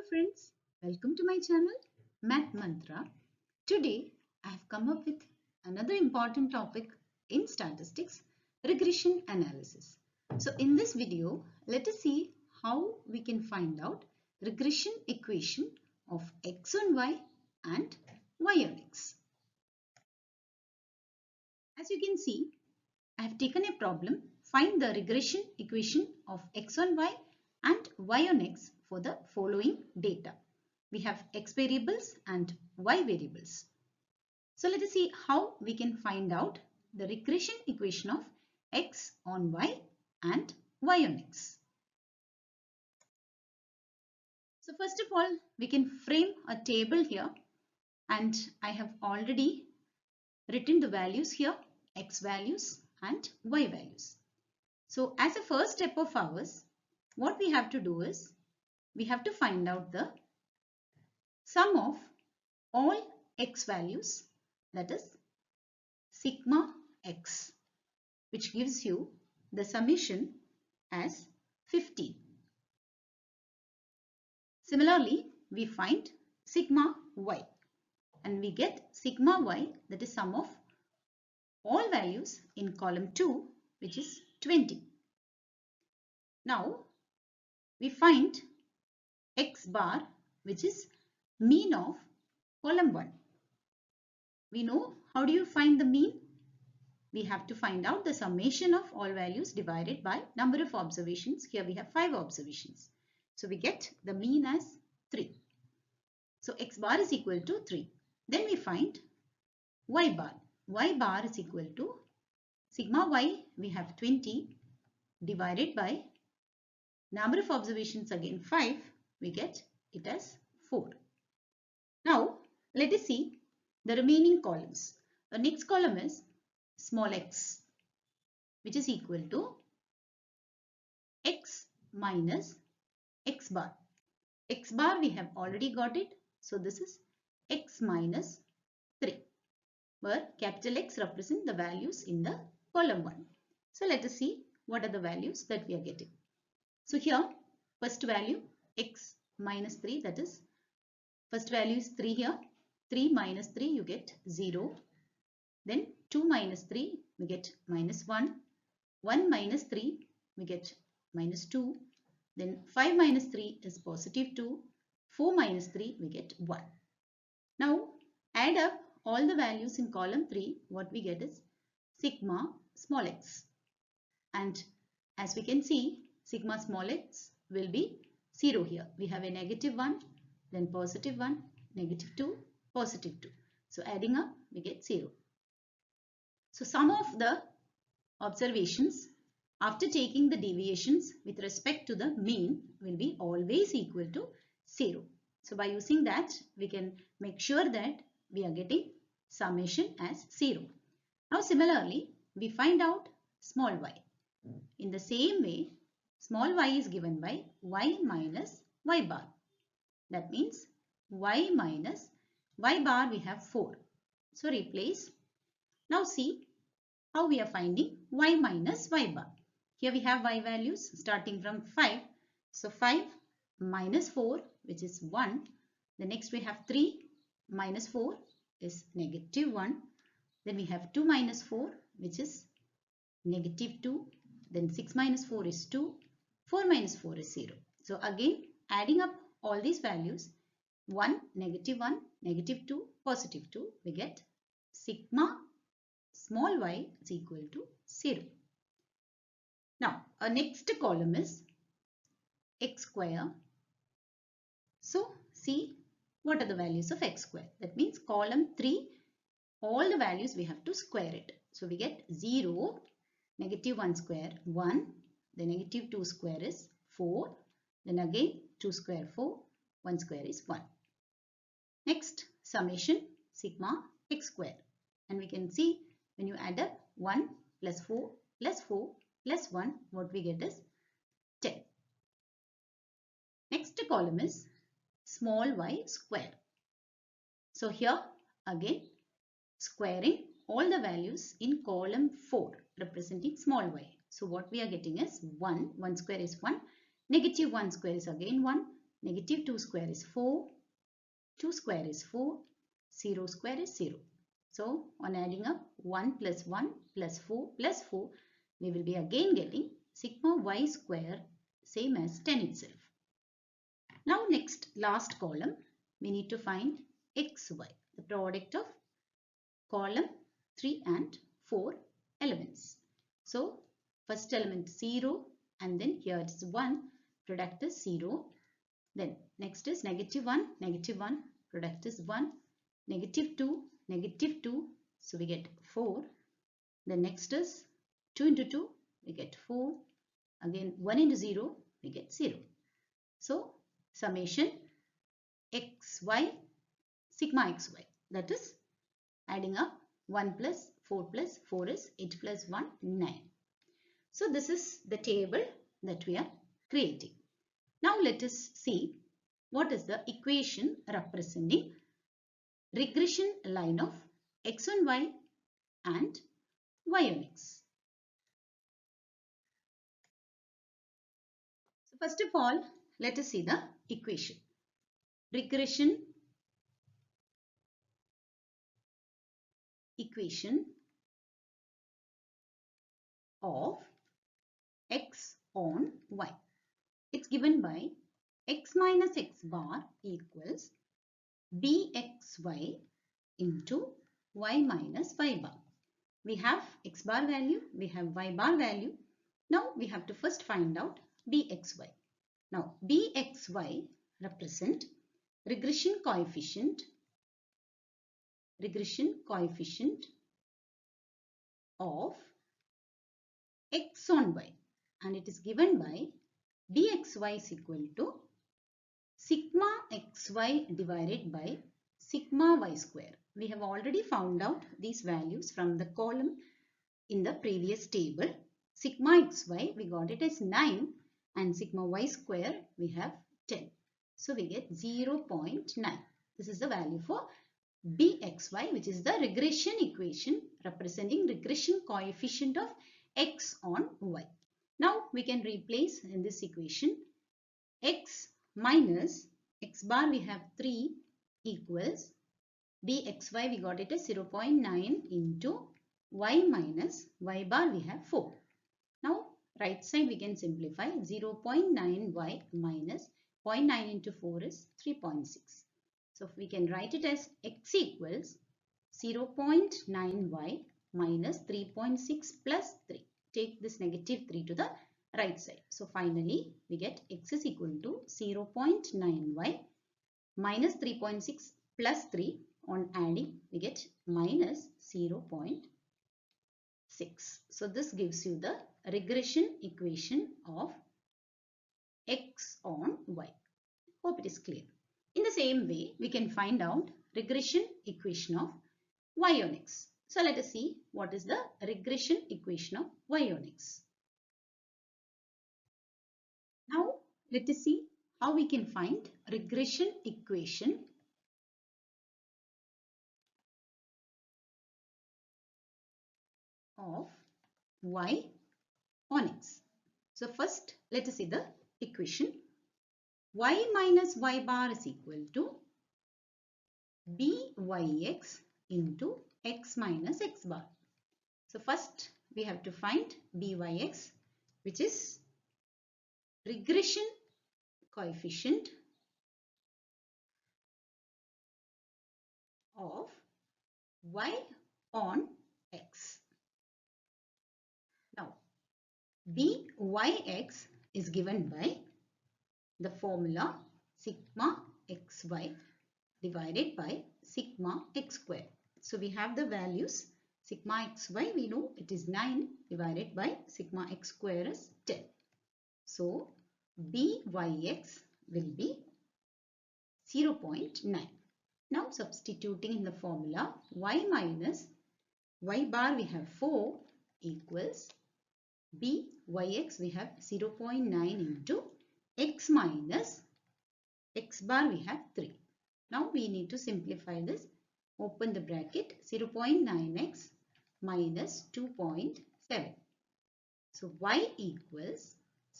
friends, welcome to my channel Math Mantra. Today I have come up with another important topic in statistics, regression analysis. So in this video, let us see how we can find out regression equation of x on y and y on x. As you can see, I have taken a problem, find the regression equation of x on y and y on x for the following data. We have x variables and y variables. So let us see how we can find out the regression equation of x on y and y on x. So first of all, we can frame a table here, and I have already written the values here, x values and y values. So as a first step of ours, what we have to do is we have to find out the sum of all x values, that is sigma x, which gives you the summation as 15. Similarly, we find sigma y and we get sigma y, that is sum of all values in column 2, which is 20. Now we find x bar, which is mean of column 1. We know how do you find the mean? We have to find out the summation of all values divided by number of observations. Here we have 5 observations. So we get the mean as 3. So x bar is equal to 3. Then we find y bar. Y bar is equal to sigma y, we have 20, divided by number of observations, again 5, we get it as 4. Now let us see the remaining columns. The next column is small x, which is equal to x minus x bar. X bar we have already got it. So this is x minus 3, where capital X represent the values in the column 1. So let us see what are the values that we are getting. So here first value x minus 3, that is first value is 3 here. 3 minus 3 you get 0. Then 2 minus 3 we get minus 1. 1 minus 3 we get minus 2. Then 5 minus 3 is positive 2. 4 minus 3 we get 1. Now add up all the values in column 3. What we get is sigma small x. And as we can see, sigma small x will be 0 here. We have a negative 1, then positive 1, negative 2, positive 2. So adding up we get 0. So sum of the observations after taking the deviations with respect to the mean will be always equal to 0. So by using that, we can make sure that we are getting summation as 0. Now similarly, we find out small y. In the same way, small y is given by y minus y bar. That means y minus y bar we have 4. So replace. Now see how we are finding y minus y bar. Here we have y values starting from 5. So 5 minus 4, which is 1. The next we have 3 minus 4 is negative 1. Then we have 2 minus 4, which is negative 2. Then 6 minus 4 is 2. 4 minus 4 is 0. So again adding up all these values, 1, negative 1, negative 2, positive 2, we get sigma small y is equal to 0. Now our next column is x square. So see what are the values of x square. That means column 3, all the values we have to square it. So we get 0, negative 1 square 1, the negative 2 square is 4, then again 2 square 4, 1 square is 1. Next summation sigma x square, and we can see when you add up 1 plus 4 plus 4 plus 1, what we get is 10. Next column is small y square. So here again squaring all the values in column 4 representing small y. So what we are getting is 1 square is 1, negative 1 square is again 1, Negative 2 square is 4. 2 square is 4. 0 square is 0. So on adding up 1 plus 1 plus 4 plus 4, we will be again getting sigma y square same as 10 itself. Now next last column, we need to find xy, the product of column 3 and 4 elements. So first element 0 and then here it is 1, product is 0. Then next is negative 1, product is 1, negative 2, so we get 4. Then next is 2 into 2, we get 4. Again 1 into 0, we get 0. So summation xy, sigma xy, that is adding up 1 plus 4 plus 4 is 8 plus 1, 9. So this is the table that we are creating. Now let us see what is the equation representing regression line of x on y and y on x. So first of all, let us see the equation. Regression equation of x on y. It's given by x minus x bar equals bxy into y minus y bar. We have x bar value, we have y bar value. Now we have to first find out bxy. Now bxy represent regression coefficient of x on y, and it is given by bxy is equal to sigma xy divided by sigma y square. We have already found out these values from the column in the previous table. Sigma xy we got it as 9 and sigma y square we have 10. So we get 0.9. This is the value for bxy, which is the regression equation representing regression coefficient of x on y. Now we can replace in this equation x minus x bar we have 3 equals bxy we got it as 0.9 into y minus y bar we have 4. Now right side we can simplify 0.9y minus 0.9 into 4 is 3.6. So we can write it as x equals 0.9y minus 3.6 plus 3. Take this negative 3 to the right side. So finally we get x is equal to 0.9y minus 3.6 plus 3. On adding we get minus 0.6. So this gives you the regression equation of x on y. Hope it is clear. In the same way we can find out regression equation of y on x. So let us see what is the regression equation of y on x. Now let us see how we can find regression equation of y on x. So first let us see the equation. Y minus y bar is equal to byx into x minus x bar. So first we have to find byx, which is regression coefficient of y on x. Now byx is given by the formula sigma xy divided by sigma x square. So we have the values. Sigma xy we know it is 9 divided by sigma x square is 10. So byx will be 0.9. Now substituting in the formula y minus y bar we have 4 equals byx we have 0.9 into x minus x bar we have 3. Now we need to simplify this. Open the bracket, 0.9x minus 2.7. So y equals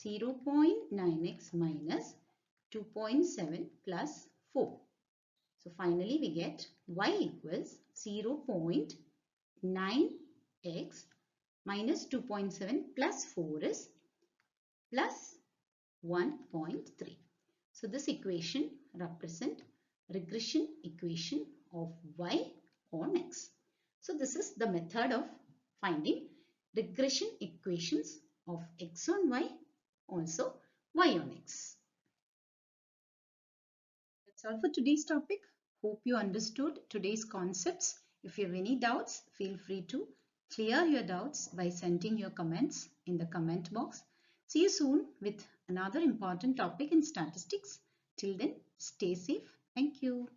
0.9x minus 2.7 plus 4. So finally we get y equals 0.9x minus 2.7 plus 4 is plus 1.3. So this equation represents regression equation of y on x. So this is the method of finding regression equations of x on y, also y on x. That's all for today's topic. Hope you understood today's concepts. If you have any doubts, feel free to clear your doubts by sending your comments in the comment box. See you soon with another important topic in statistics. Till then, stay safe. Thank you.